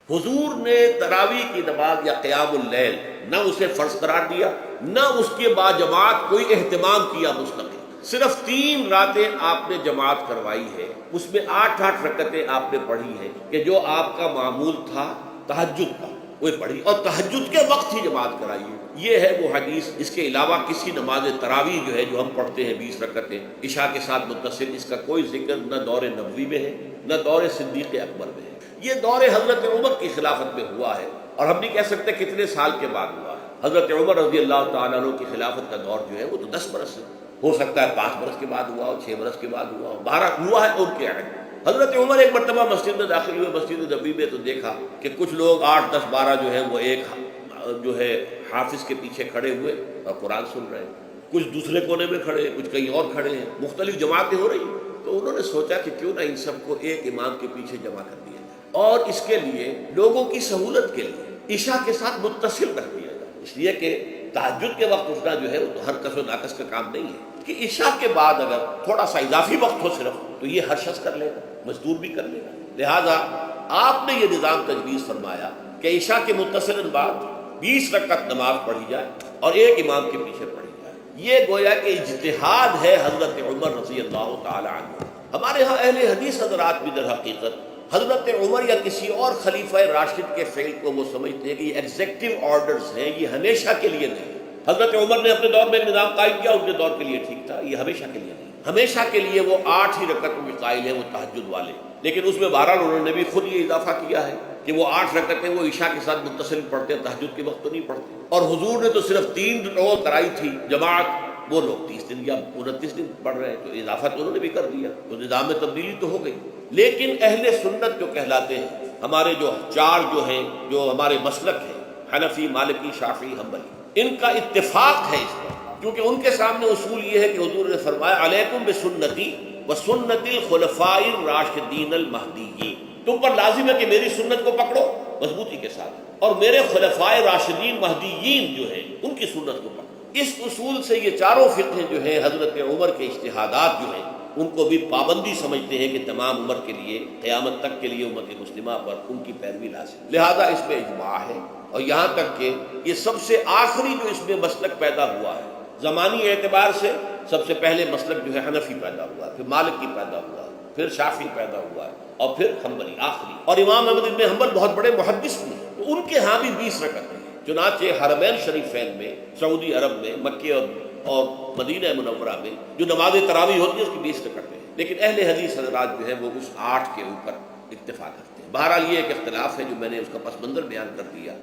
حضور نے تراویح کی نماز یا قیام اللیل نہ اسے فرض قرار دیا، نہ اس کے بعد جماعت کوئی اہتمام کیا مستقل، صرف 3 راتیں آپ نے جماعت کروائی ہے، اس میں 8 رکعتیں آپ نے پڑھی ہیں کہ جو آپ کا معمول تھا تہجد کا وہ پڑھی، اور تہجد کے وقت ہی جماعت کرائی ہے۔ یہ ہے وہ حدیث۔ اس کے علاوہ کسی نماز تراویح جو ہے جو ہم پڑھتے ہیں 20 رکعتیں عشاء کے ساتھ متصل، اس کا کوئی ذکر نہ دور نبوی میں ہے نہ دور صدیق اکبر میں ہے۔ یہ دور حضرت عمر کی خلافت میں ہوا ہے، اور ہم نہیں کہہ سکتے کتنے سال کے بعد ہوا ہے۔ حضرت عمر رضی اللہ تعالیٰ عنہ کی خلافت کا دور جو ہے وہ تو 10 برس ہے، ہو سکتا ہے 5 برس کے بعد ہوا ہو، 6 برس کے بعد ہوا ہو، 12 ہوا ہے ان کے عہد۔ حضرت عمر ایک مرتبہ مسجد میں داخل ہوئے، مسجد نبوی میں، تو دیکھا کہ کچھ لوگ 8 10 12 جو ہے وہ ایک جو ہے حافظ کے پیچھے کھڑے ہوئے اور قرآن سن رہے ہیں، کچھ دوسرے کونے میں کھڑے ہیں، کچھ کہیں اور کھڑے ہیں، مختلف جماعتیں ہو رہی ہیں۔ تو انہوں نے سوچا کہ کیوں نہ ان سب کو ایک امام کے پیچھے جمع کر دیا جائے، اور اس کے لیے لوگوں کی سہولت کے لیے عشاء کے ساتھ متصل رکھ دیا جائے، اس لیے کہ تہجد کے وقت اٹھنا جو ہے وہ تو ہر کس و ناقص کا کام نہیں ہے، کہ عشاء کے بعد اگر تھوڑا سا اضافی وقت ہو صرف، تو یہ ہر شخص کر لے گا، مزدور بھی کر لے گا۔ لہذا آپ نے یہ نظام تجویز فرمایا کہ عشاء کے متصل بعد 20 رکعت نماز پڑھی جائے اور ایک امام کے پیچھے پڑھی جائے۔ یہ گویا کہ اجتہاد ہے حضرت عمر رضی اللہ تعالی عنہ۔ ہمارے ہاں اہل حدیث حضرات بھی در حقیقت حضرت عمر یا کسی اور خلیفہ راشد کے فعل کو وہ سمجھتے ہیں کہ یہ ایگزیکٹو آرڈرز ہیں، یہ ہمیشہ کے لیے نہیں۔ حضرت عمر نے اپنے دور میں ایک نظام قائم کیا، ان کے دور کے لیے ٹھیک تھا، یہ ہمیشہ کے لیے نہیں۔ ہمیشہ کے لیے وہ 8 ہی رکعتوں کے قائل ہیں، وہ تہجد والے، لیکن اس میں بہرحال انہوں نے بھی خود یہ اضافہ کیا ہے کہ وہ 8 رکعتیں وہ عشاء کے ساتھ متصل پڑھتے ہیں، تہجد کے وقت تو نہیں پڑھتے۔ اور حضور نے تو صرف 3 روز کرائی تھی جماعت، وہ لوگ 30 دن یا 29 دن پڑھ رہے ہیں، تو اضافہ تو انہوں نے بھی کر دیا، تو نظام میں تبدیلی تو ہو گئی۔ لیکن اہل سنت جو کہلاتے ہیں، ہمارے جو 4 جو ہیں، جو ہمارے مسلک ہیں، حنفی، مالکی، شافعی، حنبلی، ان کا اتفاق ہے اس پر، کیونکہ ان کے سامنے اصول یہ ہے کہ حضور نے فرمایا علیکم بسنتی وسنت الخلفاء الراشدین المہدیین، تم پر لازم ہے کہ میری سنت کو پکڑو مضبوطی کے ساتھ، اور میرے خلفاء راشدین مہدیین جو ہیں ان کی سنت کو پکڑو۔ اس اصول سے یہ 4 فقہ جو ہیں حضرت عمر کے اجتہادات جو ہیں ان کو بھی پابندی سمجھتے ہیں کہ تمام عمر کے لیے قیامت تک کے لیے امت مسلمہ پر ان کی پیروی لازم، لہذا اس میں اجماع ہے۔ اور یہاں تک کہ یہ سب سے آخری جو اس میں مسلک پیدا ہوا ہے زمانی اعتبار سے، سب سے پہلے مسلک جو ہے حنفی پیدا ہوا ہے، پھر مالکی پیدا ہوا ہے، پھر شافعی پیدا ہوا ہے، اور پھر حنبلی آخری۔ اور امام احمد بن حنبل بہت بڑے محدث بھی ہیں، تو ان کے ہاں بھی 20 رکعتیں ہیں۔ چنانچہ حرمین شریفین میں، سعودی عرب میں، مکے اور مدینہ منورہ میں جو نماز تراویح ہوتی ہے اس کی 20 رکعتیں ہیں، لیکن اہل حدیث حضرات جو ہے وہ اس 8 کے اوپر اکتفا کرتے ہیں۔ بہرحال یہ ایک اختلاف ہے جو میں نے اس کا پس منظر بیان کر دیا۔